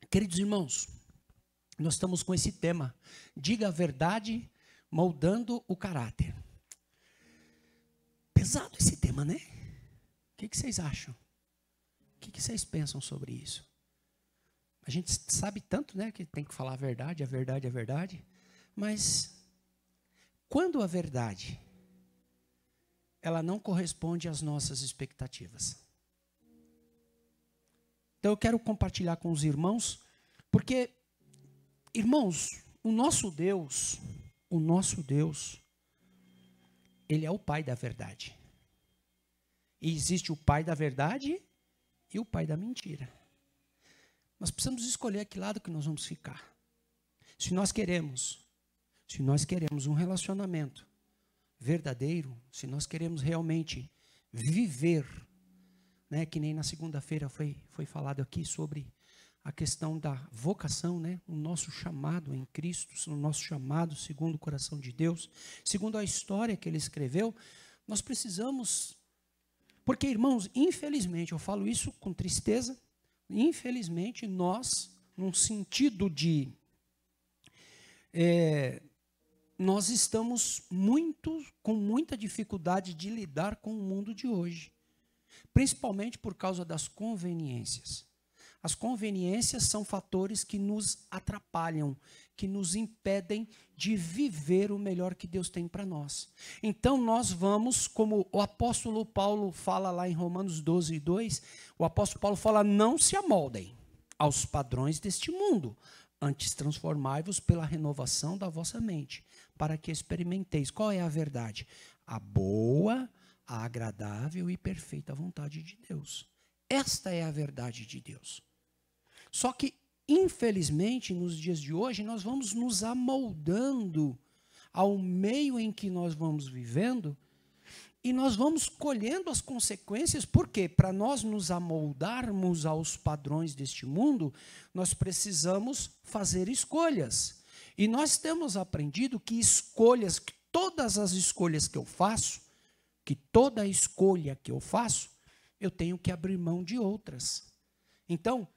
Queridos irmãos, nós estamos com esse tema, diga a verdade, moldando o caráter. Pesado esse tema, né? O que vocês acham? O que vocês pensam sobre isso? A gente sabe tanto, né, que tem que falar a verdade, mas quando a verdade, ela não corresponde às nossas expectativas. Então eu quero compartilhar com os irmãos, porque, irmãos, o nosso Deus, Ele é o Pai da verdade. E existe o pai da verdade e o pai da mentira. Nós precisamos escolher a que lado que nós vamos ficar. Se nós queremos um relacionamento verdadeiro, se nós queremos realmente viver, né, que nem na segunda-feira foi falado aqui sobre a questão da vocação, né, o nosso chamado em Cristo, o nosso chamado segundo o coração de Deus, segundo a história que Ele escreveu, nós precisamos, porque, irmãos, infelizmente, eu falo isso com tristeza, infelizmente, nós, num sentido de... nós estamos com muita dificuldade de lidar com o mundo de hoje. Principalmente por causa das conveniências. As conveniências são fatores que nos atrapalham, que nos impedem de viver o melhor que Deus tem para nós. Então nós vamos, como o apóstolo Paulo fala lá em Romanos 12:2, o apóstolo Paulo fala, não se amoldem aos padrões deste mundo, antes transformai-vos pela renovação da vossa mente, para que experimenteis qual é a verdade, a boa, a agradável e perfeita vontade de Deus. Esta é a verdade de Deus. Só que, infelizmente, nos dias de hoje, nós vamos nos amoldando ao meio em que nós vamos vivendo e nós vamos colhendo as consequências, porque para nós nos amoldarmos aos padrões deste mundo, nós precisamos fazer escolhas. E nós temos aprendido que todas as escolhas que eu faço, que toda escolha que eu faço, eu tenho que abrir mão de outras. Então,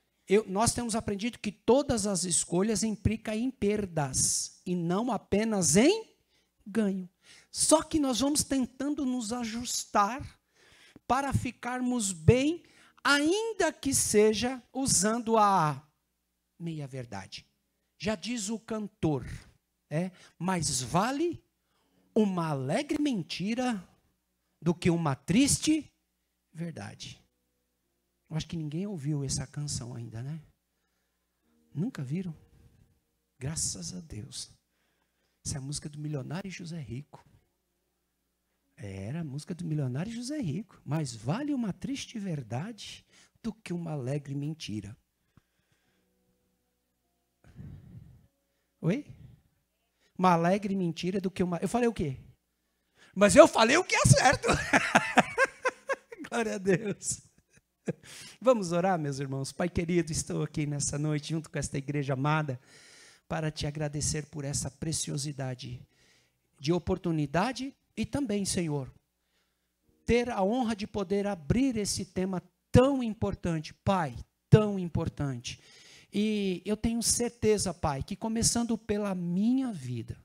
nós temos aprendido que todas as escolhas implicam em perdas, e não apenas em ganho. Só que nós vamos tentando nos ajustar para ficarmos bem, ainda que seja usando a meia-verdade. Já diz o cantor, mais vale uma alegre mentira do que uma triste verdade. Eu acho que ninguém ouviu essa canção ainda, né? Nunca viram? Graças a Deus. Essa é a música do Milionário José Rico. Era a música do Milionário José Rico. Mais vale uma triste verdade do que uma alegre mentira. Oi? Uma alegre mentira do que uma... Eu falei o quê? Mas eu falei o que é certo. Glória a Deus. Vamos orar, meus irmãos. Pai querido, estou aqui nessa noite junto com esta igreja amada para te agradecer por essa preciosidade de oportunidade e também, Senhor, ter a honra de poder abrir esse tema tão importante, Pai, tão importante. E eu tenho certeza, Pai, que começando pela minha vida,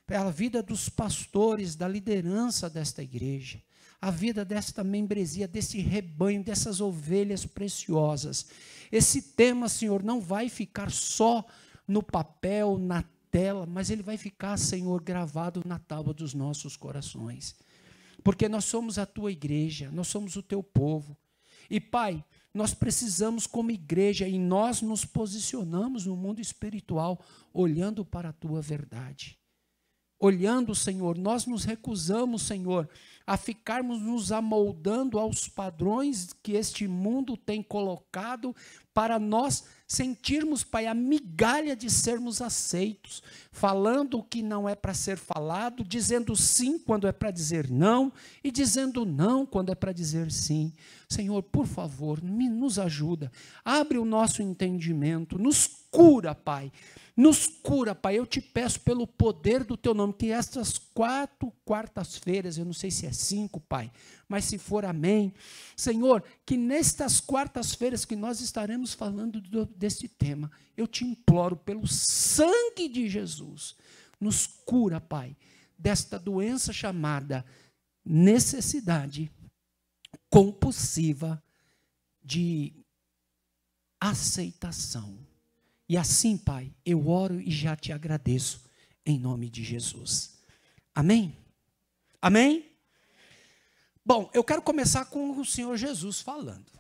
pela vida dos pastores, da liderança desta igreja, a vida desta membresia, desse rebanho, dessas ovelhas preciosas. Esse tema, Senhor, não vai ficar só no papel, na tela, mas ele vai ficar, Senhor, gravado na tábua dos nossos corações. Porque nós somos a tua igreja, nós somos o teu povo. E, Pai, nós precisamos como igreja, e nós nos posicionamos no mundo espiritual, olhando para a tua verdade. Olhando, Senhor, nós nos recusamos, Senhor, a ficarmos nos amoldando aos padrões que este mundo tem colocado para nós sentirmos, Pai, a migalha de sermos aceitos, falando o que não é para ser falado, dizendo sim quando é para dizer não e dizendo não quando é para dizer sim. Senhor, por favor, nos ajuda, abre o nosso entendimento, nos cura, Pai. Nos cura, Pai, eu te peço pelo poder do teu nome, que estas 4 quartas-feiras, eu não sei se é 5, Pai, mas se for amém. Senhor, que nestas quartas-feiras que nós estaremos falando deste tema, eu te imploro pelo sangue de Jesus, nos cura, Pai, desta doença chamada necessidade compulsiva de aceitação. E assim, Pai, eu oro e já te agradeço, em nome de Jesus. Amém? Amém? Bom, eu quero começar com o Senhor Jesus falando.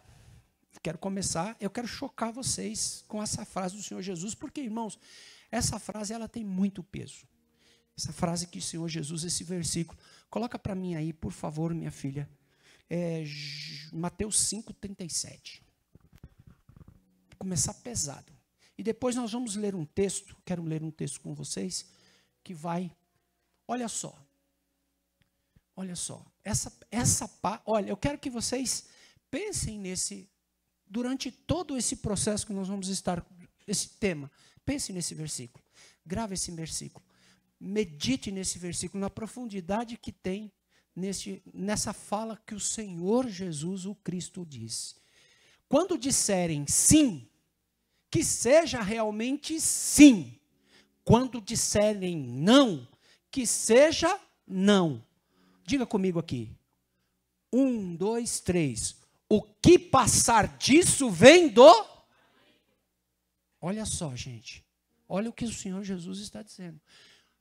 Eu quero chocar vocês com essa frase do Senhor Jesus, porque, irmãos, essa frase ela tem muito peso. Essa frase que o Senhor Jesus, esse versículo, coloca para mim aí, por favor, minha filha. Mateus 5:37. Vou começar pesado. E depois nós vamos ler um texto, quero ler um texto com vocês, que vai, olha só, olha, eu quero que vocês pensem durante todo esse processo que nós vamos estar, esse tema, pense nesse versículo, grave esse versículo, medite nesse versículo, na profundidade que tem nessa fala que o Senhor Jesus, o Cristo, disse. Quando disserem sim, que seja realmente sim. Quando disserem não, que seja não. Diga comigo aqui. 1, 2, 3. O que passar disso vem do... Olha só, gente. Olha o que o Senhor Jesus está dizendo.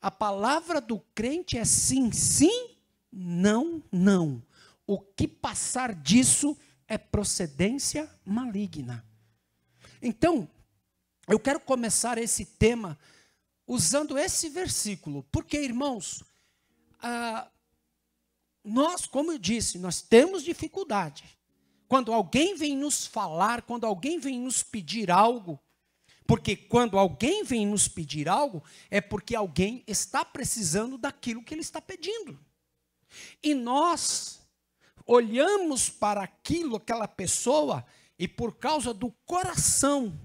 A palavra do crente é sim, sim, não, não. O que passar disso é procedência maligna. Então, eu quero começar esse tema usando esse versículo, porque, irmãos, nós, como eu disse, nós temos dificuldade. Quando alguém vem nos falar, quando alguém vem nos pedir algo, porque quando alguém vem nos pedir algo, é porque alguém está precisando daquilo que ele está pedindo. E nós olhamos para aquela pessoa, e por causa do coração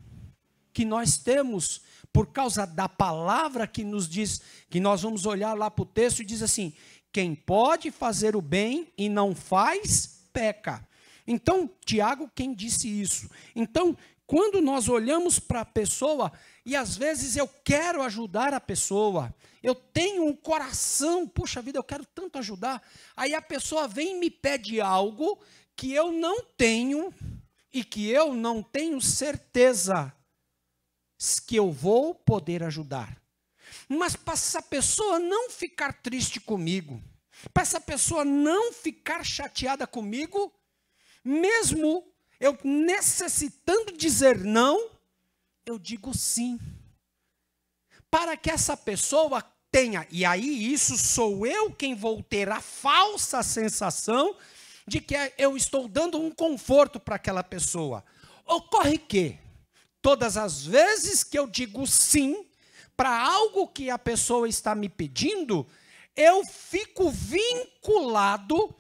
que nós temos, por causa da palavra que nos diz, que nós vamos olhar lá para o texto e diz assim, quem pode fazer o bem e não faz, peca. Então, Tiago, quem disse isso? Então, quando nós olhamos para a pessoa, e às vezes eu quero ajudar a pessoa, eu tenho um coração, puxa vida, eu quero tanto ajudar, aí a pessoa vem e me pede algo que eu não tenho, e que eu não tenho certeza que eu vou poder ajudar. Mas para essa pessoa não ficar triste comigo, para essa pessoa não ficar chateada comigo, mesmo eu necessitando dizer não, eu digo sim. Para que essa pessoa tenha, e aí isso sou eu quem vou ter a falsa sensação de que eu estou dando um conforto para aquela pessoa. Ocorre que, todas as vezes que eu digo sim para algo que a pessoa está me pedindo, eu fico vinculado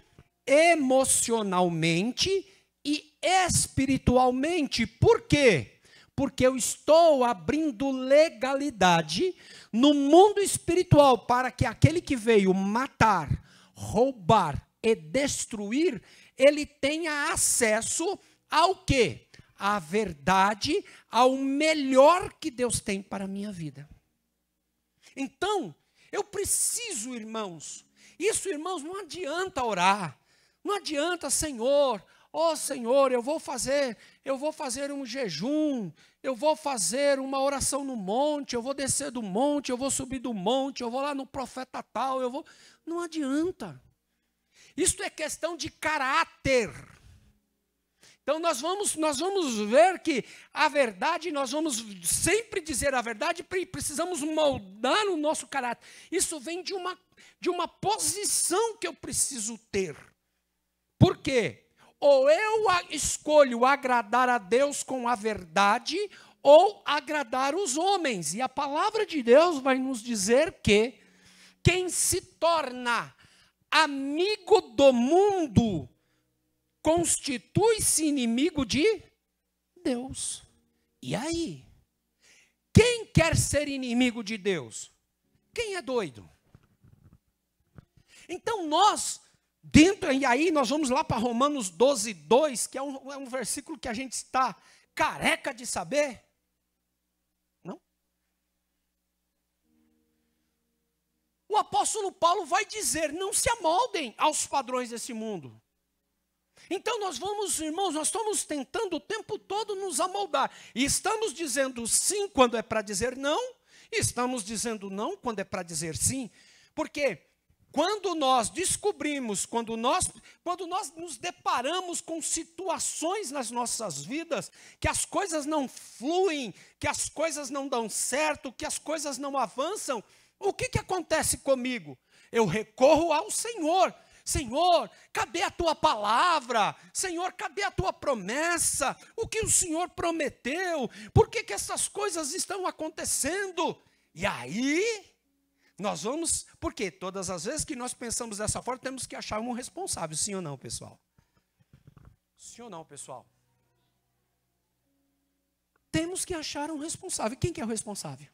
emocionalmente e espiritualmente. Por quê? Porque eu estou abrindo legalidade no mundo espiritual para que aquele que veio matar, roubar e destruir, ele tenha acesso ao quê? À verdade, ao melhor que Deus tem para a minha vida. Então, eu preciso, irmãos, irmãos, não adianta orar, não adianta, Senhor, Senhor, eu vou fazer um jejum, eu vou fazer uma oração no monte, eu vou descer do monte, eu vou subir do monte, eu vou lá no profeta tal, não adianta. Isto é questão de caráter. Então nós vamos ver que a verdade, nós vamos sempre dizer a verdade, precisamos moldar o nosso caráter. Isso vem de uma posição que eu preciso ter. Por quê? Ou eu escolho agradar a Deus com a verdade, ou agradar os homens. E a palavra de Deus vai nos dizer que quem se torna amigo do mundo constitui-se inimigo de Deus. E aí? Quem quer ser inimigo de Deus? Quem é doido? Então nós E aí nós vamos lá para Romanos 12, 2, que é um versículo que a gente está careca de saber. Não? O apóstolo Paulo vai dizer, não se amoldem aos padrões desse mundo. Então nós vamos, irmãos, nós estamos tentando o tempo todo nos amoldar. E estamos dizendo sim quando é para dizer não, e estamos dizendo não quando é para dizer sim. Porque quando nós descobrimos, quando nós nos deparamos com situações nas nossas vidas, que as coisas não fluem, que as coisas não dão certo, que as coisas não avançam, o que acontece comigo? Eu recorro ao Senhor. Senhor, cadê a tua palavra? Senhor, cadê a tua promessa? O que o Senhor prometeu? Por que essas coisas estão acontecendo? E aí, nós vamos... Porque todas as vezes que nós pensamos dessa forma, temos que achar um responsável. Sim ou não, pessoal? Sim ou não, pessoal? Temos que achar um responsável. Quem que é o responsável?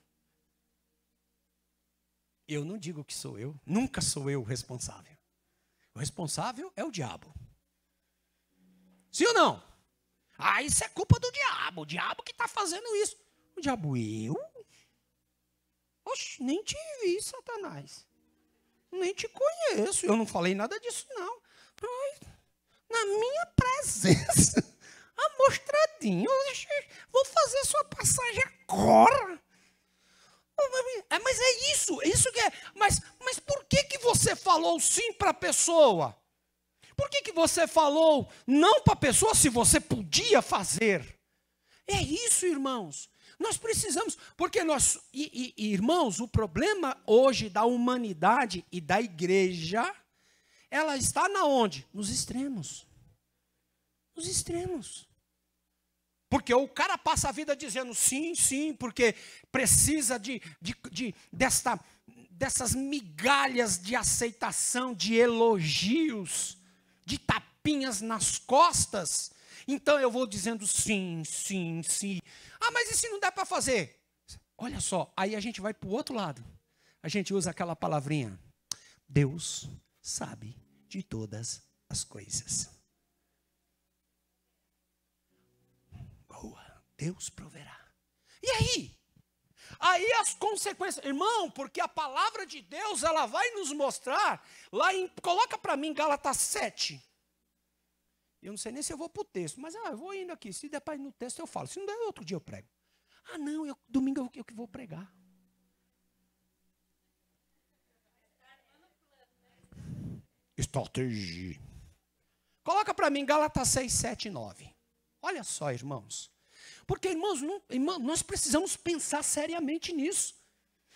Eu não digo que sou eu. Nunca sou eu o responsável. O responsável é o diabo. Sim ou não? Ah, isso é culpa do diabo. O diabo que está fazendo isso. O diabo, eu? Oxe, nem te vi, Satanás. Nem te conheço. Eu não falei nada disso, não. Ai, na minha presença, amostradinho. Vou fazer sua passagem agora. Mas é isso que é. Mas por que você falou sim para a pessoa? Por que você falou não para a pessoa se você podia fazer? É isso, irmãos. Nós precisamos, porque nós, irmãos, o problema hoje da humanidade e da igreja, ela está na onde? Nos extremos. Nos extremos. Porque o cara passa a vida dizendo sim, sim, porque precisa dessas migalhas de aceitação, de elogios, de tapinhas nas costas. Então eu vou dizendo sim, sim, sim. Ah, mas e se não dá para fazer? Olha só, aí a gente vai para o outro lado. A gente usa aquela palavrinha. Deus sabe de todas as coisas. Deus proverá. E aí? Aí as consequências, irmão, porque a palavra de Deus, ela vai nos mostrar, coloca para mim Gálatas 7. Eu não sei nem se eu vou para o texto, mas eu vou indo aqui, se der para ir no texto eu falo, se não der outro dia eu prego. Ah não, domingo eu que vou pregar. Estratégia. Coloca para mim Gálatas 6, 7 e 9. Olha só, irmãos. Porque, irmãos, nós precisamos pensar seriamente nisso.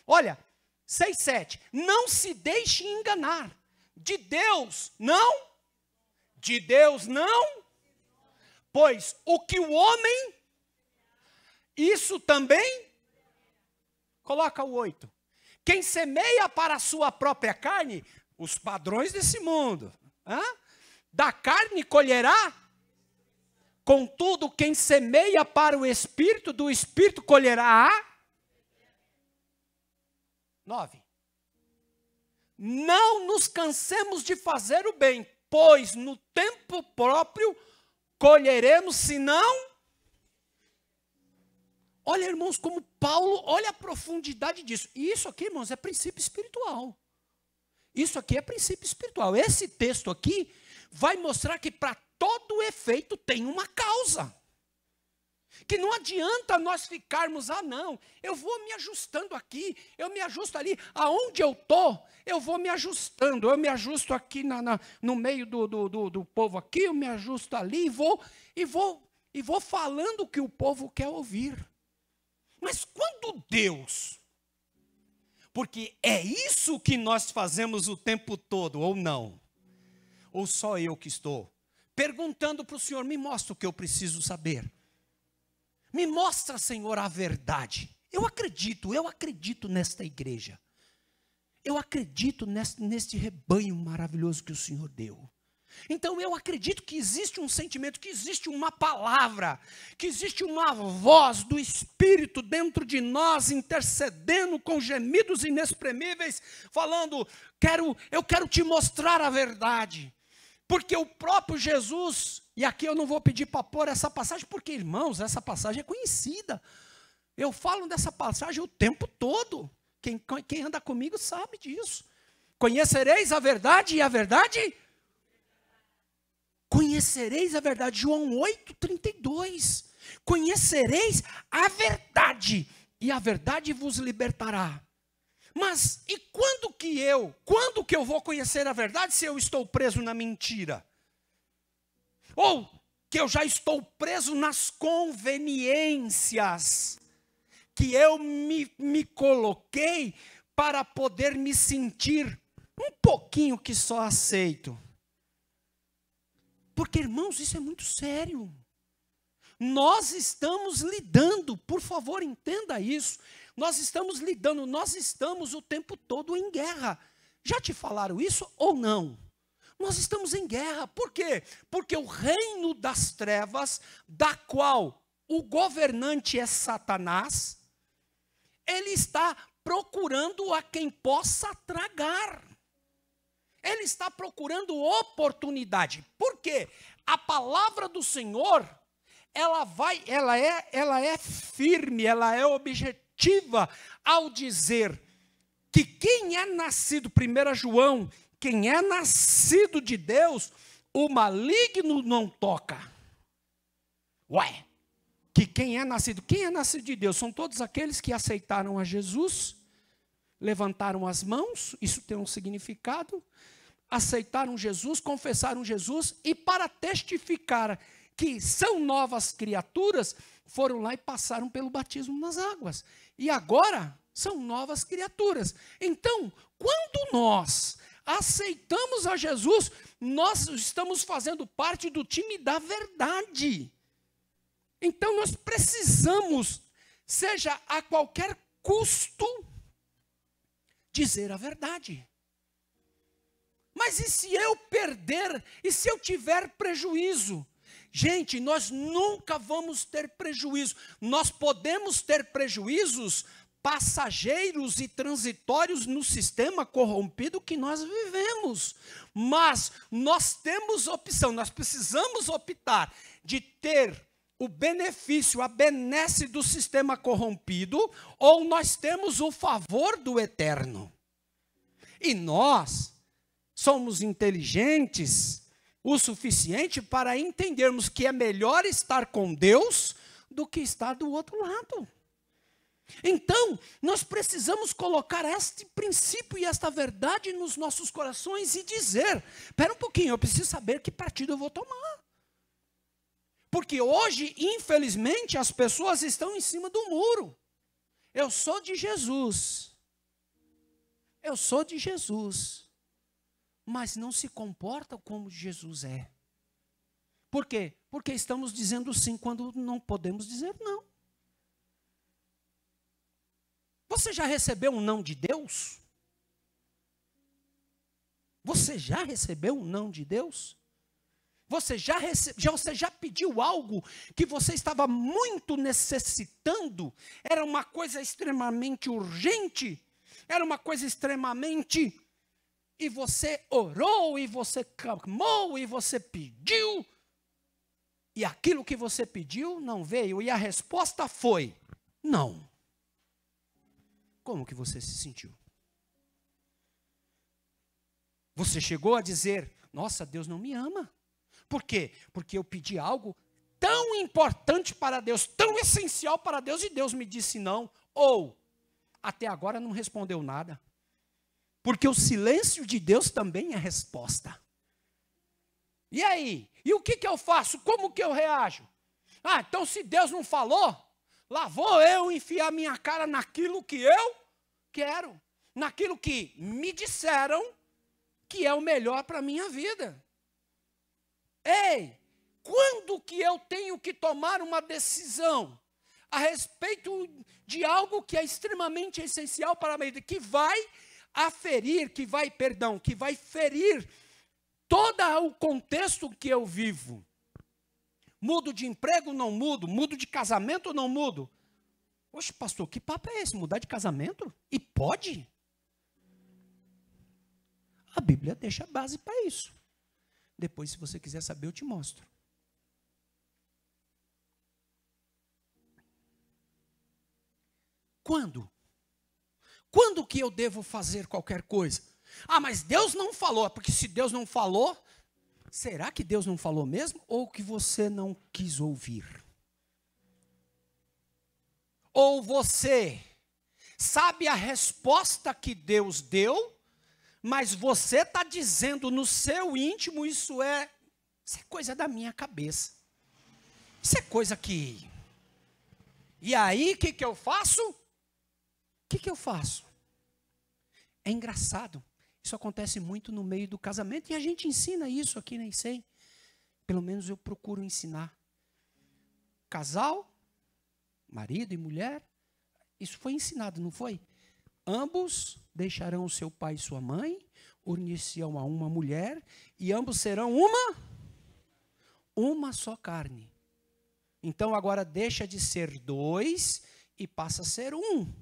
Olha, 6, 7. Não se deixe enganar. De Deus não. De Deus não. Pois o que o homem, isso também. Coloca o 8. Quem semeia para a sua própria carne, os padrões desse mundo, da carne colherá. Contudo, quem semeia para o Espírito, do Espírito colherá a 9. Não nos cansemos de fazer o bem, pois no tempo próprio colheremos, se não... Olha, irmãos, como Paulo, olha a profundidade disso. E isso aqui, irmãos, é princípio espiritual. Isso aqui é princípio espiritual. Esse texto aqui vai mostrar que para todo efeito tem uma causa. Que não adianta nós ficarmos, não, eu vou me ajustando aqui, eu me ajusto ali. Aonde eu estou, eu vou me ajustando. Eu me ajusto aqui no meio do povo aqui, eu me ajusto ali e vou falando o que o povo quer ouvir. Mas quando Deus... Porque é isso que nós fazemos o tempo todo, ou não? Ou só eu que estou perguntando para o Senhor, me mostra o que eu preciso saber. Me mostra, Senhor, a verdade. Eu acredito nesta igreja. Eu acredito neste rebanho maravilhoso que o Senhor deu. Então eu acredito que existe um sentimento, que existe uma palavra, que existe uma voz do Espírito dentro de nós, intercedendo com gemidos inexprimíveis, falando, eu quero te mostrar a verdade. Porque o próprio Jesus, e aqui eu não vou pedir para pôr essa passagem, porque, irmãos, essa passagem é conhecida. Eu falo dessa passagem o tempo todo. Quem anda comigo sabe disso. Conhecereis a verdade e a verdade? Conhecereis a verdade. João 8,32. Conhecereis a verdade e a verdade vos libertará. Mas e quando que eu vou conhecer a verdade se eu estou preso na mentira? Ou que eu já estou preso nas conveniências que eu me coloquei para poder me sentir um pouquinho que só aceito. Porque, irmãos, isso é muito sério. Nós estamos lidando, por favor, entenda isso. Nós estamos o tempo todo em guerra. Já te falaram isso ou não? Nós estamos em guerra. Por quê? Porque o reino das trevas, da qual o governante é Satanás, ele está procurando a quem possa tragar. Ele está procurando oportunidade. Por quê? A palavra do Senhor, ela é firme, ela é objetiva ao dizer que quem é nascido, 1 João, quem é nascido de Deus, o maligno não toca. Ué, que quem é nascido de Deus? São todos aqueles que aceitaram a Jesus, levantaram as mãos, isso tem um significado, aceitaram Jesus, confessaram Jesus, e para testificar que são novas criaturas, foram lá e passaram pelo batismo nas águas. E agora são novas criaturas. Então, quando nós aceitamos a Jesus, nós estamos fazendo parte do time da verdade. Então, nós precisamos, seja a qualquer custo, dizer a verdade. Mas e se eu perder? E se eu tiver prejuízo? Gente, nós nunca vamos ter prejuízo. Nós podemos ter prejuízos passageiros e transitórios no sistema corrompido que nós vivemos. Mas nós temos opção, nós precisamos optar de ter o benefício, a benesse do sistema corrompido, ou nós temos o favor do eterno. E nós somos inteligentes o suficiente para entendermos que é melhor estar com Deus do que estar do outro lado. Então, nós precisamos colocar este princípio e esta verdade nos nossos corações e dizer, espera um pouquinho, eu preciso saber que partido eu vou tomar. Porque hoje, infelizmente, as pessoas estão em cima do muro. Eu sou de Jesus. Eu sou de Jesus. Mas não se comportam como Jesus é. Por quê? Porque estamos dizendo sim quando não podemos dizer não. Você já recebeu um não de Deus? Você já recebeu um não de Deus? Você já pediu algo que você estava muito necessitando? Era uma coisa extremamente urgente? Era uma coisa extremamente... E você orou, e você clamou, e você pediu, e aquilo que você pediu não veio, e a resposta foi não. Como que você se sentiu? Você chegou a dizer, nossa, Deus não me ama. Por quê? Porque eu pedi algo tão importante para Deus, tão essencial para Deus, e Deus me disse não. Ou, até agora não respondeu nada. Porque o silêncio de Deus também é resposta. E aí? E o que eu faço? Como que eu reajo? Ah, então se Deus não falou, lá vou eu enfiar minha cara naquilo que eu quero. Naquilo que me disseram que é o melhor para a minha vida. Ei, quando que eu tenho que tomar uma decisão a respeito de algo que é extremamente essencial para a minha vida, que vai ferir todo o contexto que eu vivo. Mudo de emprego, não mudo. Mudo de casamento, não mudo. Oxe, pastor, que papo é esse? Mudar de casamento? E pode? A Bíblia deixa base para isso. Depois, se você quiser saber, eu te mostro. Quando? Quando que eu devo fazer qualquer coisa? Ah, mas Deus não falou. Porque se Deus não falou, será que Deus não falou mesmo? Ou que você não quis ouvir? Ou você sabe a resposta que Deus deu, mas você está dizendo no seu íntimo, isso é coisa da minha cabeça. Isso é coisa que... E aí, o que eu faço? O que eu faço? É engraçado. Isso acontece muito no meio do casamento. E a gente ensina isso aqui na ICEM. Pelo menos eu procuro ensinar. Casal, marido e mulher. Isso foi ensinado, não foi? Ambos deixarão seu pai e sua mãe, unir-se-ão a uma mulher, e ambos serão uma só carne. Então agora deixa de ser dois e passa a ser um.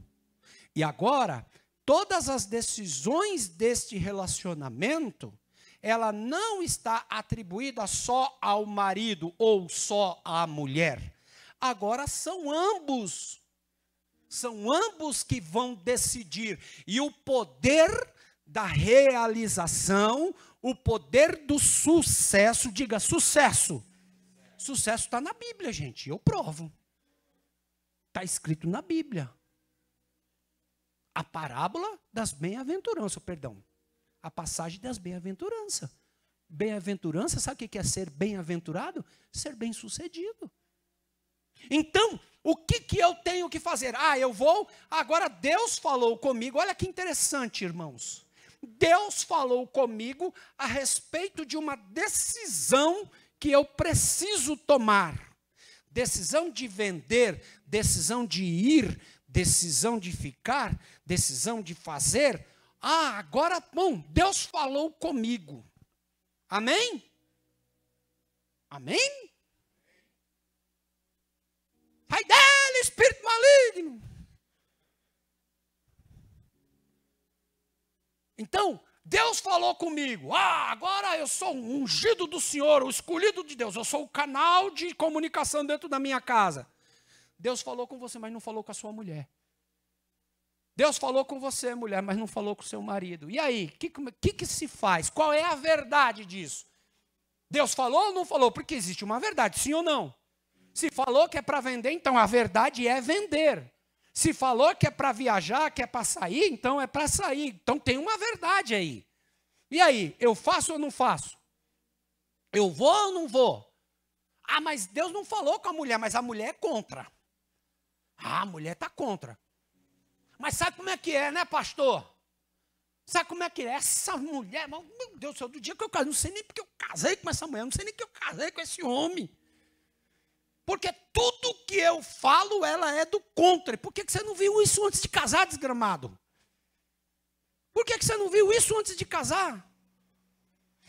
E agora, todas as decisões deste relacionamento, ela não está atribuída só ao marido ou só à mulher. Agora são ambos. São ambos que vão decidir. E o poder da realização, o poder do sucesso, diga sucesso. Sucesso está na Bíblia, gente, eu provo. Está escrito na Bíblia. A parábola das bem-aventuranças, perdão. A passagem das bem-aventuranças. Bem-aventurança, sabe o que é ser bem-aventurado? Ser bem-sucedido. Então, o que eu tenho que fazer? Eu vou, agora Deus falou comigo, olha que interessante, irmãos. Deus falou comigo a respeito de uma decisão que eu preciso tomar. Decisão de vender, decisão de ir, decisão de ficar, decisão de fazer. Agora, bom, Deus falou comigo. Amém? Amém? Sai dele, espírito maligno. Então, Deus falou comigo. Agora eu sou um ungido do Senhor, o escolhido de Deus. Eu sou o canal de comunicação dentro da minha casa. Deus falou com você, mas não falou com a sua mulher. Deus falou com você, mulher, mas não falou com o seu marido. E aí, o que se faz? Qual é a verdade disso? Deus falou ou não falou? Porque existe uma verdade, sim ou não? Se falou que é para vender, então a verdade é vender. Se falou que é para viajar, que é para sair, então é para sair. Então tem uma verdade aí. E aí, eu faço ou não faço? Eu vou ou não vou? Mas Deus não falou com a mulher, mas a mulher é contra. A mulher está contra. Mas sabe como é que é, né, pastor? Sabe como é que é? Essa mulher, meu Deus do céu, do dia que eu casei, não sei nem porque eu casei com essa mulher, não sei nem porque eu casei com esse homem. Porque tudo que eu falo, ela é do contra. Por que você não viu isso antes de casar, desgramado? Por que você não viu isso antes de casar?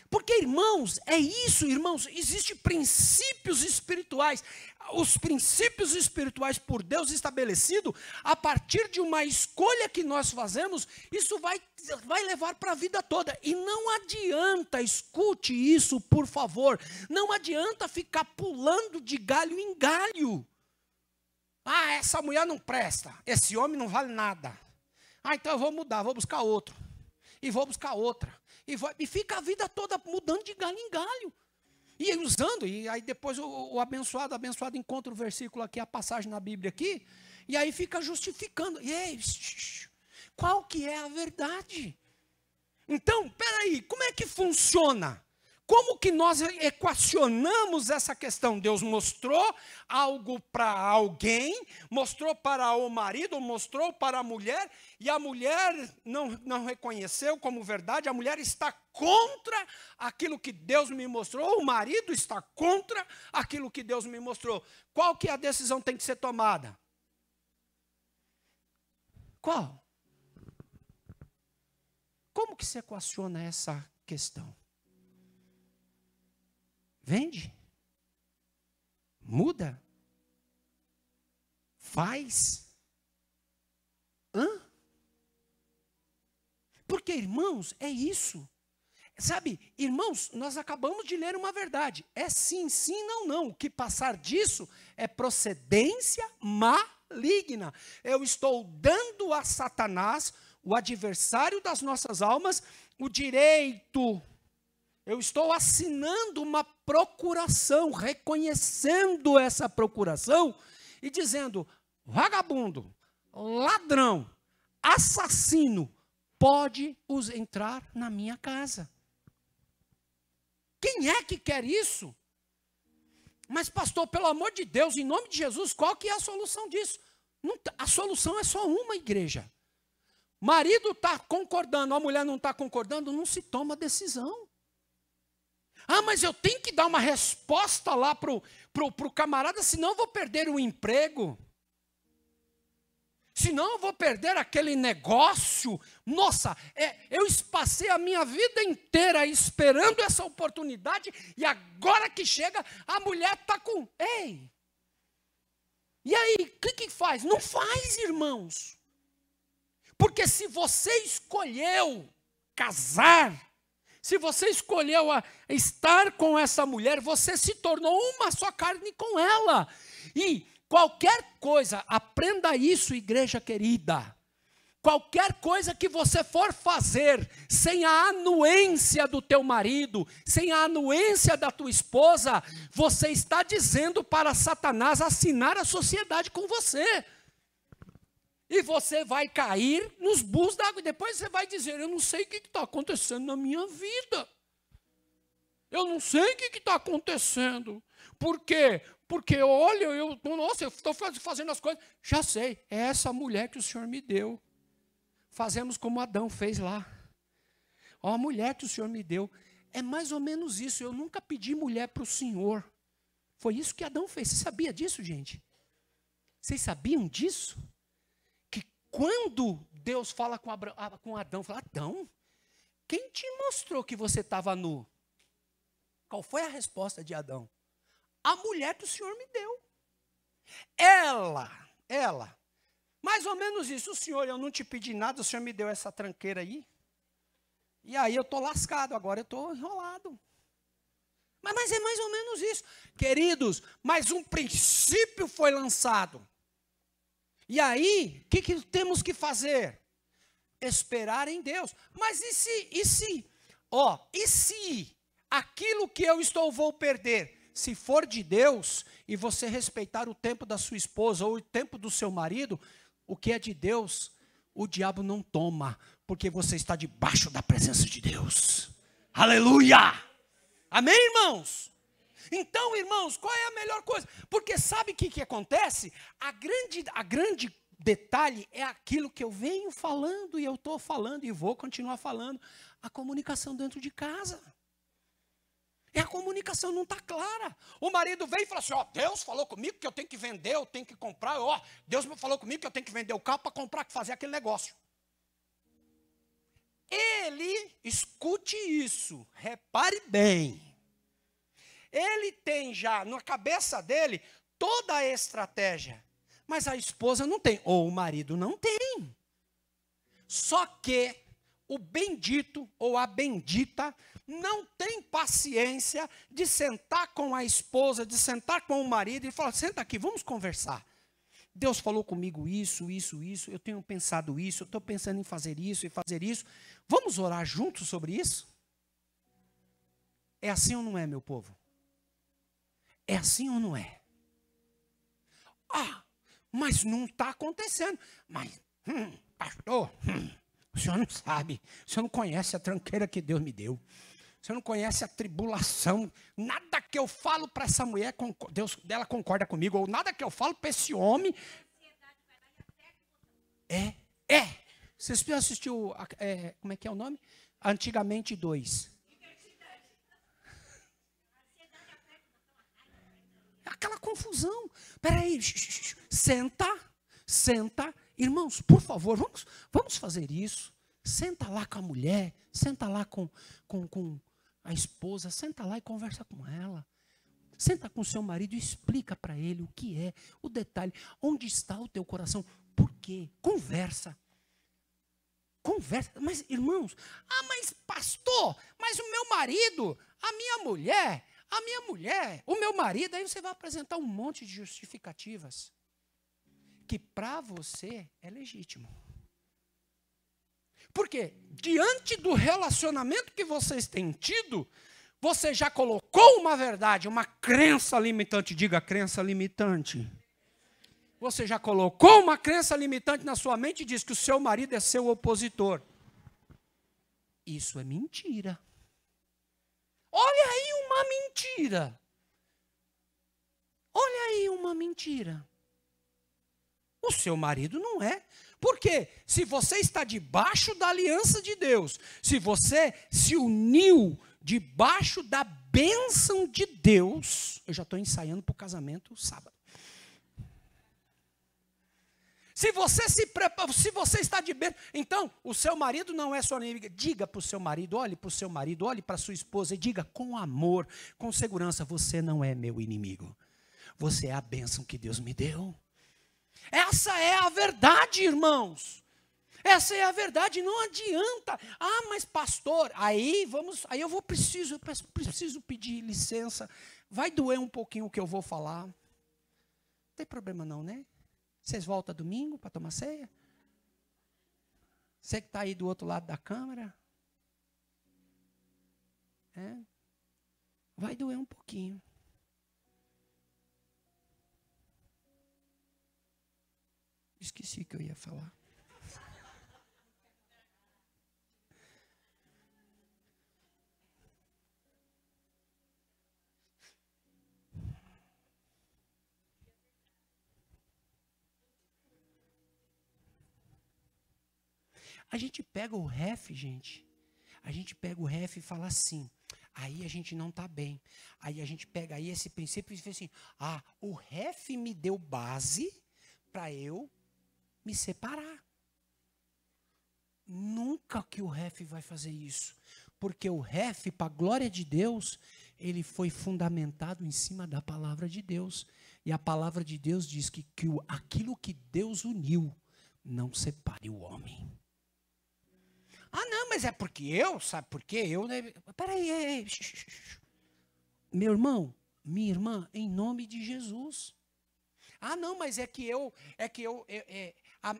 Porque, irmãos, é isso, irmãos, existem princípios espirituais. Os princípios espirituais por Deus estabelecidos, a partir de uma escolha que nós fazemos, isso vai levar para a vida toda. E não adianta, escute isso, por favor, não adianta ficar pulando de galho em galho. Essa mulher não presta, esse homem não vale nada. Então eu vou mudar, vou buscar outro. E vou buscar outra. E fica a vida toda mudando de galho em galho. E usando, e aí depois o abençoado encontra o versículo aqui, a passagem na Bíblia aqui, e aí fica justificando. E aí, qual que é a verdade? Então, peraí, como é que funciona? Como que nós equacionamos essa questão? Deus mostrou algo para alguém, mostrou para o marido, mostrou para a mulher, e a mulher não reconheceu como verdade, a mulher está contra aquilo que Deus me mostrou, o marido está contra aquilo que Deus me mostrou. Qual que a decisão tem que ser tomada? Qual? Como que se equaciona essa questão? Vende? Muda? Faz? Porque, irmãos, é isso. Sabe, irmãos, nós acabamos de ler uma verdade. É sim, sim, não, não. O que passar disso é procedência maligna. Eu estou dando a Satanás, o adversário das nossas almas, o direito. Eu estou assinando uma procuração, reconhecendo essa procuração e dizendo: vagabundo, ladrão, assassino, pode entrar na minha casa. Quem é que quer isso? Mas pastor, pelo amor de Deus, em nome de Jesus, qual que é a solução disso? A solução é só uma, igreja. Marido está concordando, a mulher não está concordando, não se toma decisão. Ah, mas eu tenho que dar uma resposta lá para o camarada, senão eu vou perder o emprego. Senão eu vou perder aquele negócio. Nossa, eu passei a minha vida inteira esperando essa oportunidade e agora que chega, a mulher está com... Ei! E aí, o que faz? Não faz, irmãos. Porque se você escolheu casar, se você escolheu estar com essa mulher, você se tornou uma só carne com ela. E qualquer coisa, aprenda isso, igreja querida. Qualquer coisa que você for fazer sem a anuência do teu marido, sem a anuência da tua esposa, você está dizendo para Satanás assinar a sociedade com você. E você vai cair nos bus d'água. E depois você vai dizer: eu não sei o que está acontecendo na minha vida. Eu não sei o que está acontecendo. Por quê? Porque, olha, eu estou fazendo as coisas. Já sei, é essa mulher que o Senhor me deu. Fazemos como Adão fez lá. Ó, a mulher que o Senhor me deu. É mais ou menos isso. Eu nunca pedi mulher para o Senhor. Foi isso que Adão fez. Você sabia disso, gente? Vocês sabiam disso? Que quando Deus fala com Adão, fala: Adão, quem te mostrou que você estava nu? Qual foi a resposta de Adão? A mulher que o Senhor me deu. Ela. Mais ou menos isso. O Senhor, eu não te pedi nada, o Senhor me deu essa tranqueira aí. E aí eu estou lascado, agora eu estou enrolado. Mas é mais ou menos isso. Queridos, mas um princípio foi lançado. E aí, o que temos que fazer? Esperar em Deus. Mas e se aquilo que eu vou perder, se for de Deus, e você respeitar o tempo da sua esposa ou o tempo do seu marido, o que é de Deus, o diabo não toma, porque você está debaixo da presença de Deus. Aleluia! Amém, irmãos? Então, irmãos, qual é a melhor coisa? Porque sabe o que acontece? A grande detalhe é aquilo que eu venho falando, e eu estou falando, e vou continuar falando, a comunicação dentro de casa. E a comunicação não está clara. O marido vem e fala assim: ó, Deus falou comigo que eu tenho que vender, eu tenho que comprar. Ó, Deus me falou comigo que eu tenho que vender o carro para comprar, fazer aquele negócio. Ele, escute isso, repare bem. Ele tem já na cabeça dele toda a estratégia. Mas a esposa não tem, ou o marido não tem. Só que o bendito ou a bendita não tem paciência de sentar com a esposa, de sentar com o marido e falar: senta aqui, vamos conversar. Deus falou comigo isso, eu tenho pensado isso, eu estou pensando em fazer isso e fazer isso. Vamos orar juntos sobre isso? É assim ou não é, meu povo? É assim ou não é? Ah, mas não está acontecendo. Mas, pastor, o senhor não sabe, o senhor não conhece a tranqueira que Deus me deu. Você não conhece a tribulação. Nada que eu falo para essa mulher, Deus dela concorda comigo. Ou nada que eu falo para esse homem. Vocês já assistiu, como é que é o nome? Antigamente 2. Aquela confusão. Peraí, senta. Irmãos, por favor, vamos fazer isso. Senta lá com a mulher, senta lá com a esposa, senta lá e conversa com ela. Senta com o seu marido e explica para ele o que é, o detalhe, onde está o teu coração, por quê? Conversa. Conversa. Mas, irmãos, mas pastor, mas o meu marido, a minha mulher, o meu marido, aí você vai apresentar um monte de justificativas que para você é legítimo. Porque diante do relacionamento que vocês têm tido, você já colocou uma verdade, uma crença limitante. Diga, crença limitante. Você já colocou uma crença limitante na sua mente e diz que o seu marido é seu opositor. Isso é mentira. Olha aí uma mentira. Olha aí uma mentira. O seu marido não é. Porque se você está debaixo da aliança de Deus, se você se uniu debaixo da bênção de Deus, eu já estou ensaiando para o casamento sábado. Se você se prepara, se você está de bênção, então o seu marido não é sua inimiga. Diga para o seu marido, olhe para o seu marido, olhe para a sua esposa e diga com amor, com segurança, você não é meu inimigo. Você é a bênção que Deus me deu. Essa é a verdade, irmãos. Essa é a verdade, não adianta. Mas pastor, aí eu preciso pedir licença. Vai doer um pouquinho o que eu vou falar. Não tem problema não, né? Vocês voltam domingo para tomar ceia? Você que está aí do outro lado da câmera? Vai doer um pouquinho. Esqueci o que eu ia falar. A gente pega o ref, gente. A gente pega o ref e fala assim. Aí a gente não está bem. Aí a gente pega aí esse princípio e diz assim. O ref me deu base para eu me separar. Nunca que o ref vai fazer isso. Porque o ref, para a glória de Deus, ele foi fundamentado em cima da palavra de Deus. E a palavra de Deus diz que aquilo que Deus uniu, não separe o homem. Não, mas é porque sabe por quê? Peraí. Meu irmão, minha irmã, em nome de Jesus. Não, mas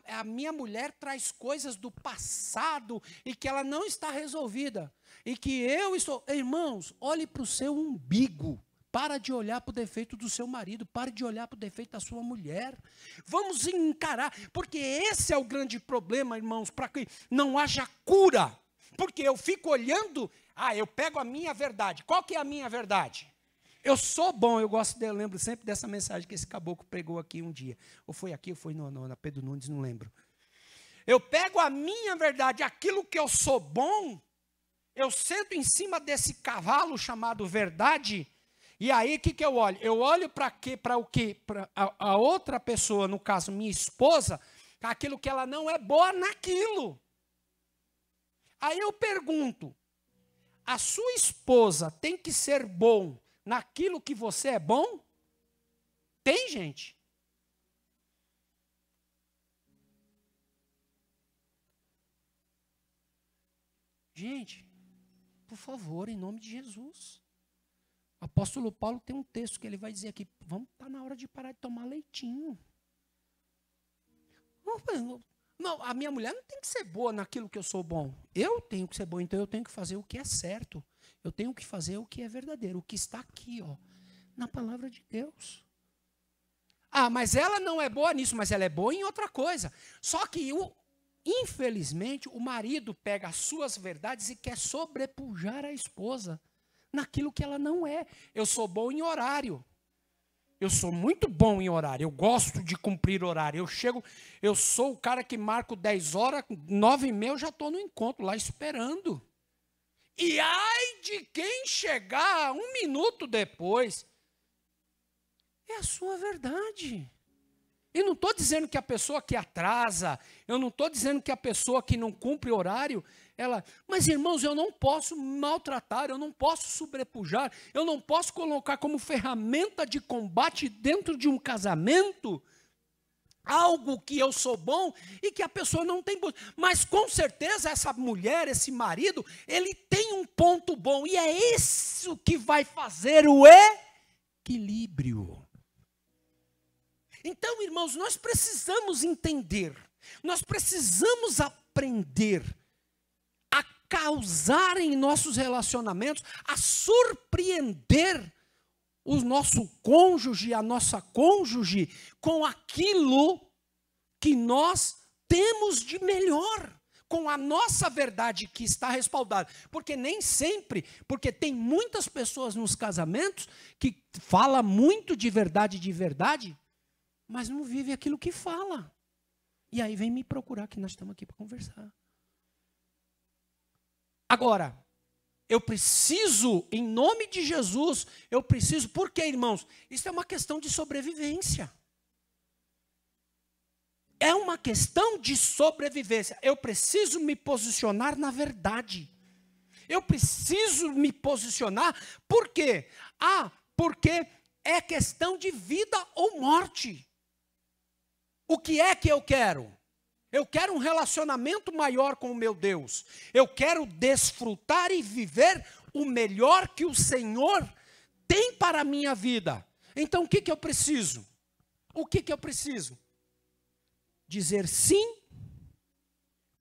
a minha mulher traz coisas do passado e que ela não está resolvida. E que eu estou... Irmãos, olhe para o seu umbigo. Para de olhar para o defeito do seu marido. Pare de olhar para o defeito da sua mulher. Vamos encarar. Porque esse é o grande problema, irmãos, para que não haja cura. Porque eu fico olhando... eu pego a minha verdade. Qual que é a minha verdade? Eu sou bom, eu lembro sempre dessa mensagem que esse caboclo pregou aqui um dia. Ou foi aqui, ou foi na Pedro Nunes, não lembro. Eu pego a minha verdade, aquilo que eu sou bom, eu sento em cima desse cavalo chamado verdade, e aí o que eu olho? Eu olho para o quê? Para a outra pessoa, no caso minha esposa, aquilo que ela não é boa naquilo. Aí eu pergunto, a sua esposa tem que ser bom naquilo que você é bom? Tem, gente? Gente, por favor, em nome de Jesus. O apóstolo Paulo tem um texto que ele vai dizer aqui, está na hora de parar de tomar leitinho. Não, a minha mulher não tem que ser boa naquilo que eu sou bom. Eu tenho que ser bom, então eu tenho que fazer o que é certo. Eu tenho que fazer o que é verdadeiro, o que está aqui, na palavra de Deus. Mas ela não é boa nisso, mas ela é boa em outra coisa. Só que, infelizmente, o marido pega as suas verdades e quer sobrepujar a esposa naquilo que ela não é. Eu sou bom em horário. Eu sou muito bom em horário. Eu gosto de cumprir horário. Eu sou o cara que marco 10 horas, 9h30 eu já estou no encontro lá esperando. E ai de quem chegar 1 minuto depois. É a sua verdade. E não estou dizendo que a pessoa que atrasa, eu não estou dizendo que a pessoa que não cumpre horário, mas irmãos, eu não posso maltratar, eu não posso sobrepujar, eu não posso colocar como ferramenta de combate dentro de um casamento algo que eu sou bom e que a pessoa não tem bom. Mas com certeza essa mulher, esse marido, ele tem um ponto bom. E é isso que vai fazer o equilíbrio. Então, irmãos, nós precisamos entender, nós precisamos aprender a causar em nossos relacionamentos, a surpreender o nosso cônjuge, a nossa cônjuge, com aquilo que nós temos de melhor, com a nossa verdade que está respaldada. Porque nem sempre, porque tem muitas pessoas nos casamentos que falam muito de verdade, mas não vive aquilo que fala. E aí vem me procurar, que nós estamos aqui para conversar. Agora, eu preciso, em nome de Jesus, eu preciso, por quê, irmãos? Isso é uma questão de sobrevivência. É uma questão de sobrevivência. Eu preciso me posicionar na verdade. Eu preciso me posicionar, por quê? Porque é questão de vida ou morte. O que é que eu quero? Eu quero um relacionamento maior com o meu Deus. Eu quero desfrutar e viver o melhor que o Senhor tem para a minha vida. Então, o que eu preciso? O que eu preciso? Dizer sim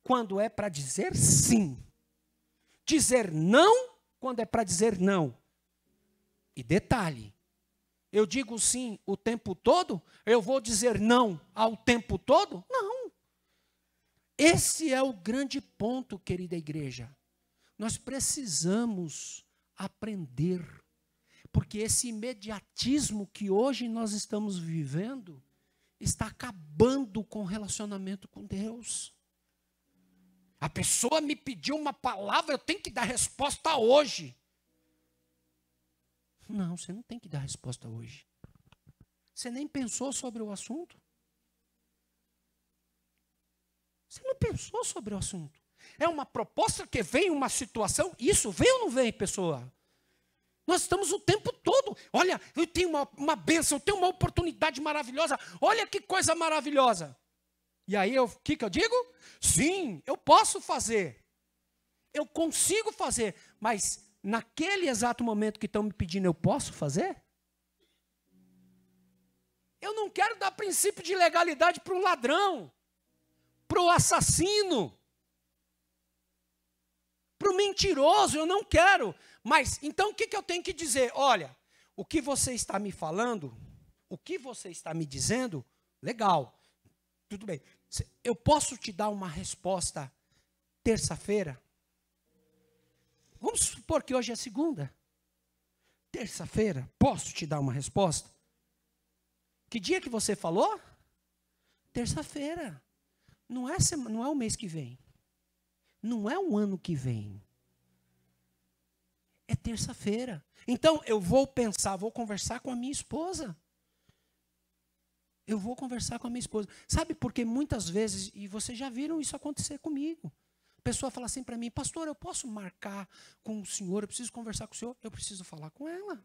quando é para dizer sim. Dizer não quando é para dizer não. E detalhe, eu digo sim o tempo todo? Eu vou dizer não ao tempo todo? Não. Esse é o grande ponto, querida igreja. Nós precisamos aprender, porque esse imediatismo que hoje nós estamos vivendo está acabando com o relacionamento com Deus. A pessoa me pediu uma palavra, eu tenho que dar resposta hoje. Não, você não tem que dar resposta hoje. Você nem pensou sobre o assunto. Você não pensou sobre o assunto. É uma proposta que vem uma situação, isso vem ou não vem, pessoa? Nós estamos o tempo todo. Olha, eu tenho uma bênção, eu tenho uma oportunidade maravilhosa. Olha que coisa maravilhosa. E aí, o que eu digo? Sim, eu posso fazer. Eu consigo fazer. Mas naquele exato momento que estão me pedindo, eu posso fazer? Eu não quero dar princípio de legalidade para um ladrão, para o assassino, para o mentiroso, eu não quero. Mas, então, o que eu tenho que dizer? Olha, o que você está me falando, o que você está me dizendo, legal, tudo bem. Eu posso te dar uma resposta terça-feira? Vamos supor que hoje é segunda. Terça-feira, posso te dar uma resposta? Que dia que você falou? Terça-feira. Não é o mês que vem. Não é o ano que vem. É terça-feira. Então, eu vou pensar, vou conversar com a minha esposa. Eu vou conversar com a minha esposa. Sabe por que muitas vezes, e vocês já viram isso acontecer comigo, a pessoa fala assim para mim, pastor, eu posso marcar com o senhor, eu preciso conversar com o senhor? Eu preciso falar com ela.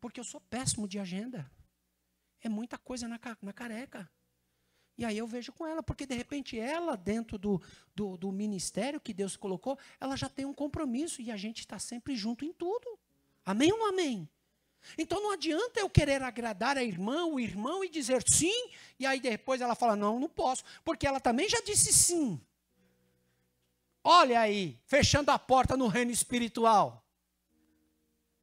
Porque eu sou péssimo de agenda. É muita coisa na careca. E aí eu vejo com ela, porque de repente ela, dentro do ministério que Deus colocou, ela já tem um compromisso e a gente está sempre junto em tudo. Amém ou não amém? Então não adianta eu querer agradar a irmã, o irmão e dizer sim, e aí depois ela fala, não posso, porque ela também já disse sim. Olha aí, fechando a porta no reino espiritual.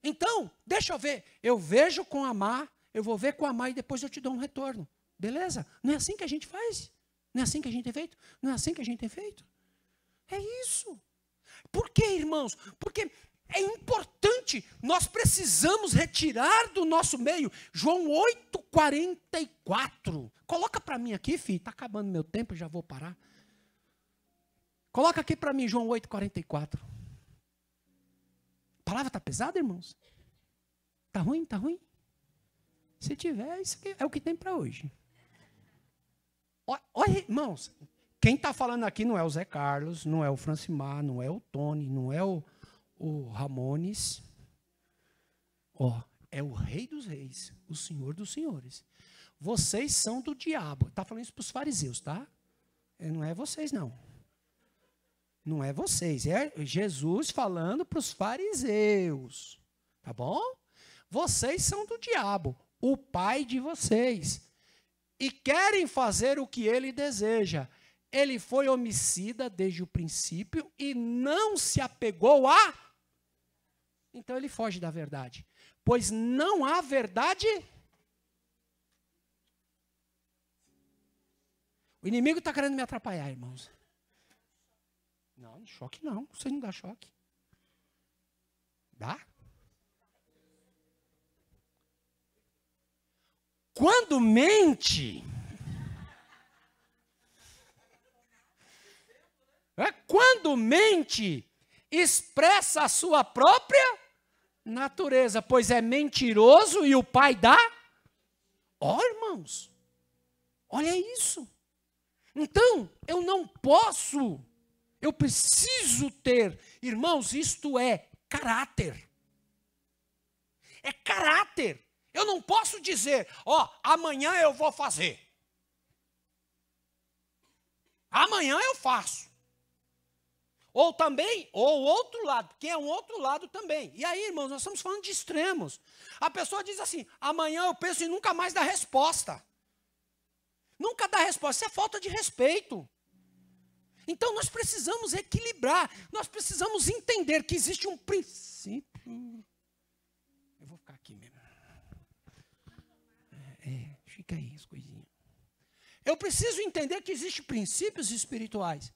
Então, deixa eu ver, eu vejo com a Má, eu vou ver com a Má e depois eu te dou um retorno. Beleza? Não é assim que a gente faz? Não é assim que a gente tem feito? Não é assim que a gente tem feito? É isso. Por quê, irmãos? Porque é importante, nós precisamos retirar do nosso meio João 8,44. Coloca para mim aqui, filho, está acabando meu tempo, já vou parar. Coloca aqui para mim João 8,44. A palavra está pesada, irmãos? Está ruim? Está ruim? Se tiver, isso aqui é o que tem para hoje. Olha, irmãos, quem está falando aqui não é o Zé Carlos, não é o Francimar, não é o Tony, não é o Ramones. É o Rei dos Reis, o Senhor dos Senhores. vocês são do diabo. Está falando isso para os fariseus, tá? Não é vocês, não. Não é vocês. É Jesus falando para os fariseus. Tá bom? Vocês são do diabo, o pai de vocês. E querem fazer o que ele deseja. Ele foi homicida desde o princípio e não se apegou a... Então ele foge da verdade. Pois não há verdade... O inimigo está querendo me atrapalhar, irmãos. Não, choque não. Você não dá choque. Dá? Quando mente... Quando mente, expressa a sua própria natureza, pois é mentiroso e o pai da... Ó, irmãos, olha isso. Então, eu não posso, eu preciso ter, irmãos, isto é caráter. É caráter. Eu não posso dizer, ó, amanhã eu vou fazer. Amanhã eu faço. Ou também, ou outro lado, porque é um outro lado também. E aí, irmãos, nós estamos falando de extremos. A pessoa diz assim, amanhã eu penso e nunca mais dá resposta. Nunca dá resposta, isso é falta de respeito. Então nós precisamos equilibrar, nós precisamos entender que existe um princípio. Eu vou ficar aqui mesmo. Fica aí as coisinhas. Eu preciso entender que existem princípios espirituais.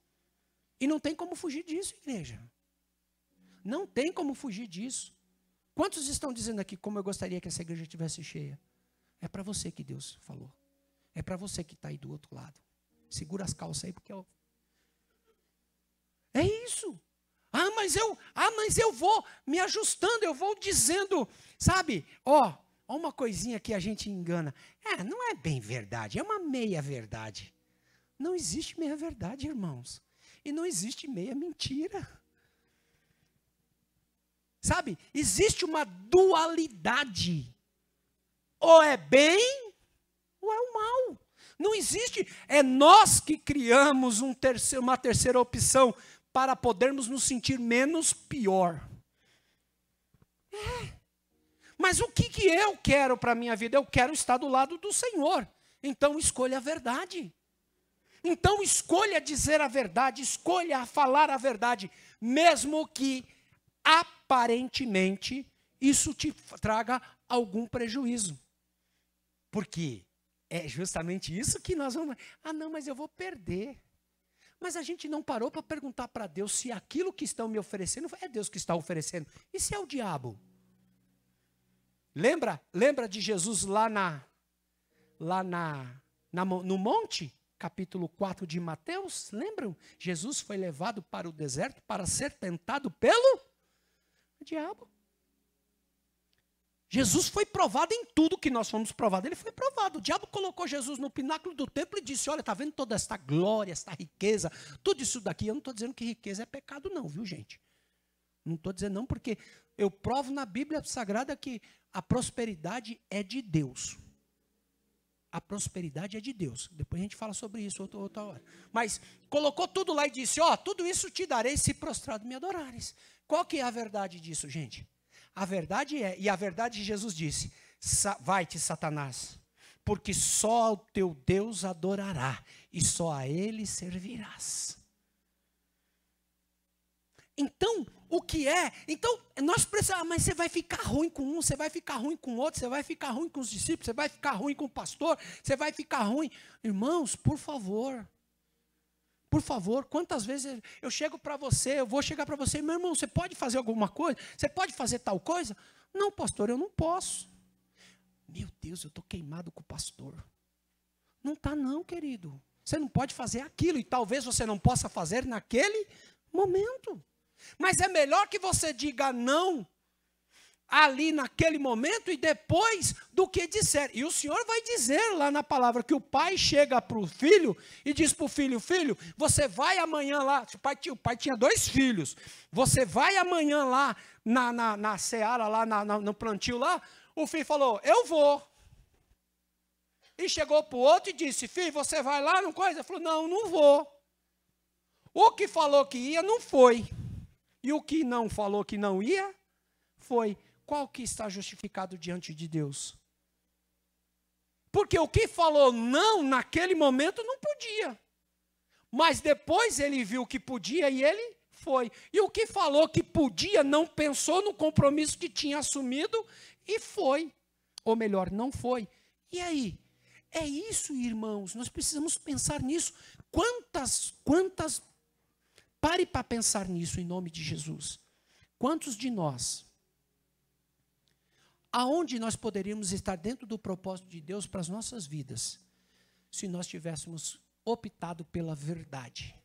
E não tem como fugir disso, igreja. Não tem como fugir disso. Quantos estão dizendo aqui como eu gostaria que essa igreja estivesse cheia? É para você que Deus falou. É para você que está aí do outro lado. Segura as calças aí, porque eu... É isso. Mas eu vou me ajustando, eu vou dizendo, sabe? Ó, uma coisinha que a gente engana. Não é bem verdade, é uma meia verdade. Não existe meia verdade, irmãos. E não existe meia mentira. Sabe? Existe uma dualidade. Ou é bem, ou é o mal. Não existe. É nós que criamos uma terceira opção para podermos nos sentir menos pior. Mas o que eu quero para a minha vida? Eu quero estar do lado do Senhor. Então escolha a verdade. Então escolha dizer a verdade, escolha falar a verdade, mesmo que aparentemente isso te traga algum prejuízo. Porque é justamente isso que nós vamos... não, mas eu vou perder. Mas a gente não parou para perguntar para Deus se aquilo que estão me oferecendo é Deus que está oferecendo. E se é o diabo? Lembra de Jesus no monte? Capítulo 4 de Mateus, lembram? Jesus foi levado para o deserto para ser tentado pelo diabo. Jesus foi provado em tudo que nós fomos provados. Ele foi provado. O diabo colocou Jesus no pináculo do templo e disse, olha, está vendo toda esta glória, esta riqueza, tudo isso daqui. Eu não estou dizendo que riqueza é pecado não, viu gente? Não estou dizendo não, porque eu provo na Bíblia Sagrada que a prosperidade é de Deus. A prosperidade é de Deus. Depois a gente fala sobre isso outra hora. Mas colocou tudo lá e disse, tudo isso te darei se prostrado me adorares. Qual que é a verdade disso, gente? A verdade e a verdade Jesus disse, vai-te, Satanás, porque só ao teu Deus adorará e só a ele servirás. Então, o que é? Então, nós precisamos, mas você vai ficar ruim com um, você vai ficar ruim com outro, você vai ficar ruim com os discípulos, você vai ficar ruim com o pastor, você vai ficar ruim. Irmãos, por favor, quantas vezes eu chego para você, eu vou chegar para você, meu irmão, você pode fazer alguma coisa? Você pode fazer tal coisa? Não, pastor, eu não posso. Meu Deus, eu estou queimado com o pastor. Não está não, querido. Você não pode fazer aquilo e talvez você não possa fazer naquele momento. Mas é melhor que você diga não ali naquele momento e depois do que disser. E o Senhor vai dizer lá na palavra que o pai chega para o filho e diz para o filho, filho, você vai amanhã lá, o pai tinha 2 filhos, você vai amanhã lá na seara, lá no plantio lá, o filho falou, eu vou. e chegou para o outro e disse, filho, você vai lá, não coisa? Ele falou, não, não vou. O que falou que ia, não foi. E o que não falou que não ia, foi. Qual que está justificado diante de Deus? Porque o que falou não, naquele momento, não podia. Mas depois ele viu que podia e ele foi. E o que falou que podia, não pensou no compromisso que tinha assumido e foi. Ou melhor, não foi. E aí? É isso, irmãos, nós precisamos pensar nisso. Pare para pensar nisso em nome de Jesus. Quantos de nós, aonde nós poderíamos estar dentro do propósito de Deus para as nossas vidas, se nós tivéssemos optado pela verdade?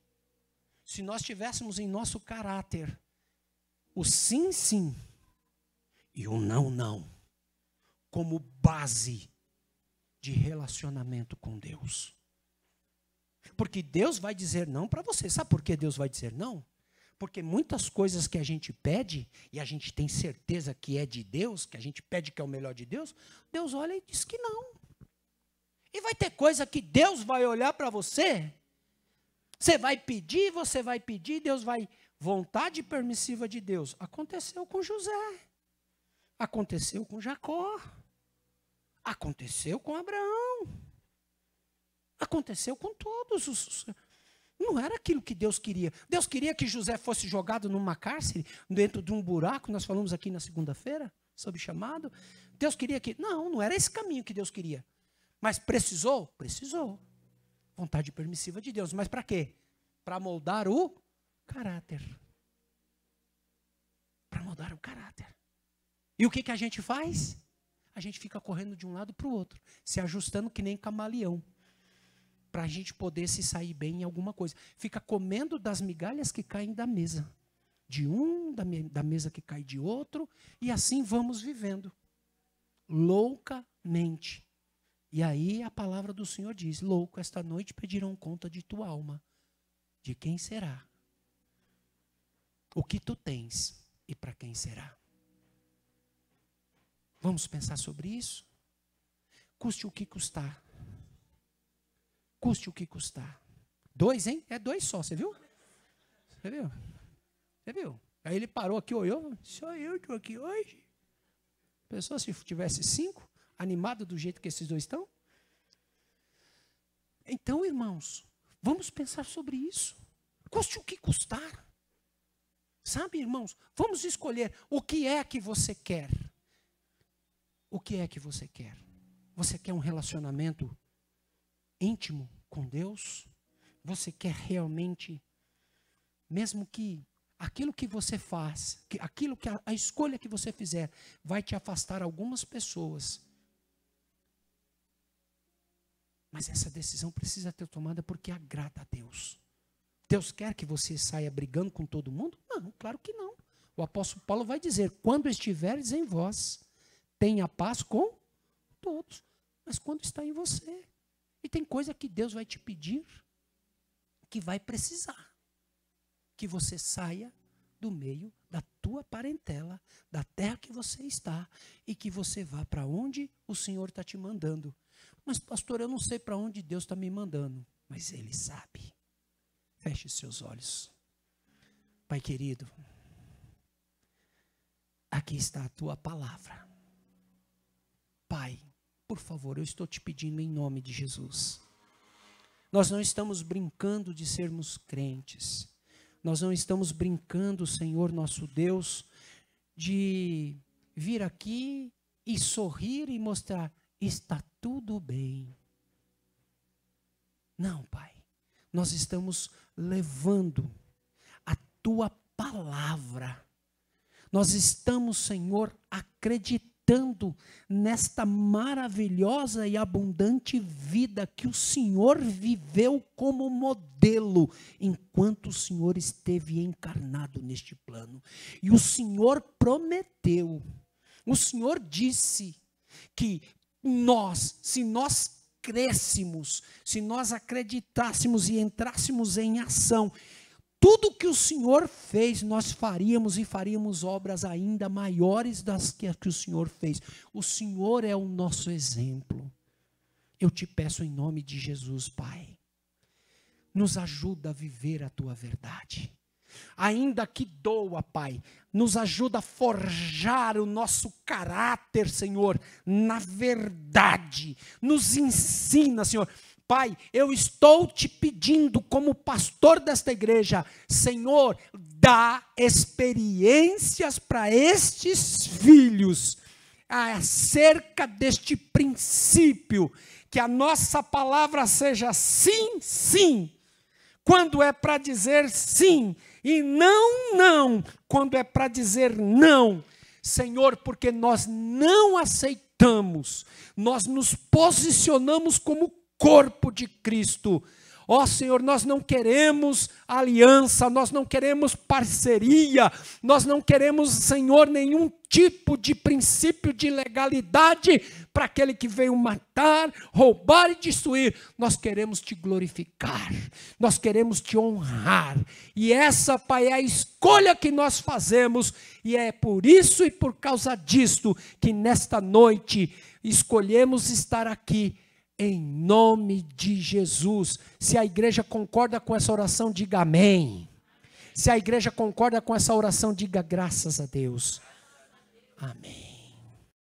Se nós tivéssemos em nosso caráter o sim, sim e o não, não, como base de relacionamento com Deus. Porque Deus vai dizer não para você. Sabe por que Deus vai dizer não? Porque muitas coisas que a gente pede, e a gente tem certeza que é de Deus, que a gente pede que é o melhor de Deus, Deus olha e diz que não. E vai ter coisa que Deus vai olhar para você, você vai pedir, Deus vai... Vontade permissiva de Deus. Aconteceu com José. Aconteceu com Jacó. Aconteceu com Abraão. Aconteceu com todos os... Não era aquilo que Deus queria. Deus queria que José fosse jogado numa cárcere, dentro de um buraco, nós falamos aqui na segunda-feira, sob chamado. Deus queria que... Não era esse caminho que Deus queria. Mas precisou? Precisou. Vontade permissiva de Deus. Mas para quê? Para moldar o caráter. Para moldar o caráter. E o que a gente faz? A gente fica correndo de um lado para o outro, se ajustando que nem camaleão, para a gente poder se sair bem em alguma coisa. Fica comendo das migalhas que caem da mesa. De um, da mesa que cai de outro, e assim vamos vivendo. Loucamente. E aí a palavra do Senhor diz, louco, esta noite pedirão conta de tua alma. De quem será? O que tu tens e para quem será? Vamos pensar sobre isso? Custe o que custar. Custe o que custar. 2, hein? É 2 só, você viu? Você viu? Você viu? Aí ele parou aqui, olhou. Só eu estou aqui hoje. Pensou se tivesse 5, animado do jeito que esses 2 estão? Então, irmãos, vamos pensar sobre isso. Custe o que custar. Sabe, irmãos? Vamos escolher o que é que você quer. O que é que você quer? Você quer um relacionamento íntimo com Deus? Você quer realmente, mesmo que aquilo que você faz, aquilo que a escolha que você fizer, vai te afastar algumas pessoas. Mas essa decisão precisa ser tomada porque agrada a Deus. Deus quer que você saia brigando com todo mundo? Não, claro que não. O apóstolo Paulo vai dizer, quando estiveres em vós, tenha paz com todos. Mas quando está em você? E tem coisa que Deus vai te pedir, que vai precisar. Que você saia do meio da tua parentela, da terra que você está, e que você vá para onde o Senhor está te mandando. Mas pastor, eu não sei para onde Deus está me mandando. Mas Ele sabe. Feche seus olhos. Pai querido, aqui está a tua palavra. Pai, por favor, eu estou te pedindo em nome de Jesus. Nós não estamos brincando de sermos crentes. Nós não estamos brincando, Senhor nosso Deus, de vir aqui e sorrir e mostrar, está tudo bem. Não, Pai. Nós estamos levando a tua palavra. Nós estamos, Senhor, acreditando nesta maravilhosa e abundante vida que o Senhor viveu como modelo enquanto o Senhor esteve encarnado neste plano. E o Senhor prometeu, o Senhor disse que se nós crescêssemos, se nós acreditássemos e entrássemos em ação, tudo que o Senhor fez, nós faríamos e faríamos obras ainda maiores das que o Senhor fez. O Senhor é o nosso exemplo. Eu te peço em nome de Jesus, Pai, nos ajuda a viver a tua verdade. Ainda que doa, Pai, nos ajuda a forjar o nosso caráter, Senhor, na verdade. Nos ensina, Senhor. Pai, eu estou te pedindo como pastor desta igreja, Senhor, dá experiências para estes filhos, acerca deste princípio, que a nossa palavra seja sim, sim, quando é para dizer sim, e não, não, quando é para dizer não. Senhor, porque nós não aceitamos, nós nos posicionamos como corpo de Cristo. Ó Senhor, nós não queremos aliança, nós não queremos parceria, nós não queremos, Senhor, nenhum tipo de princípio de legalidade para aquele que veio matar, roubar e destruir. Nós queremos te glorificar, nós queremos te honrar. E essa, Pai, é a escolha que nós fazemos, e é por isso e por causa disto que nesta noite escolhemos estar aqui, em nome de Jesus. Se a igreja concorda com essa oração, diga amém. Se a igreja concorda com essa oração, diga graças a Deus. Amém.